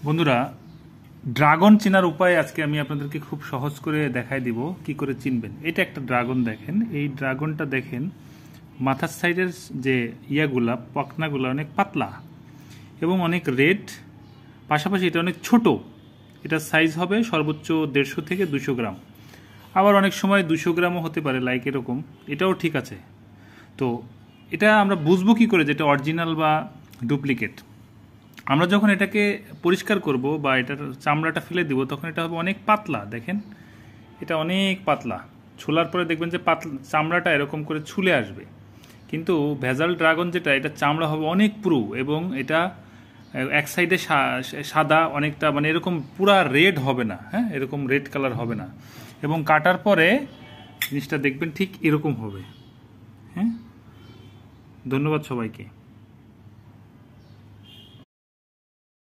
বন্ধুরা, ড্রাগন চেনার উপায় আজকে আমি আপনাদেরকে খুব সহজ করে দেখাই দিব কি করে চিনবেন। এটা একটা ড্রাগন, দেখেন এই ড্রাগনটা দেখেন, মাথার সাইডের যে ইয়াগুলা পাখনাগুলো অনেক পাতলা এবং অনেক রেড, পাশাপাশি এটা অনেক ছোট। এটার সাইজ হবে সর্বোচ্চ 150 থেকে 200 গ্রাম, আবার অনেক সময় 200 গ্রামও হতে পারে, লাইক এরকম। এটাও ঠিক আছে। তো এটা আমরা বুঝবো কি করে যেটা অরিজিনাল বা ডুপ্লিকেট? আমরা যখন এটাকে পরিষ্কার করব বা এটার চামড়াটা ফেলে দিব, তখন এটা হবে অনেক পাতলা। দেখেন এটা অনেক পাতলা, ছোলার পরে দেখবেন যে পাতলা চামড়াটা এরকম করে ছুলে আসবে। কিন্তু ভেজাল ড্রাগন যেটা, এটা চামড়া হবে অনেক পুরু এবং এটা এক সাইডে সাদা অনেকটা, মানে এরকম পুরা রেড হবে না, হ্যাঁ, এরকম রেড কালার হবে না। এবং কাটার পরে জিনিসটা দেখবেন ঠিক এরকম হবে। হ্যাঁ, ধন্যবাদ সবাইকে।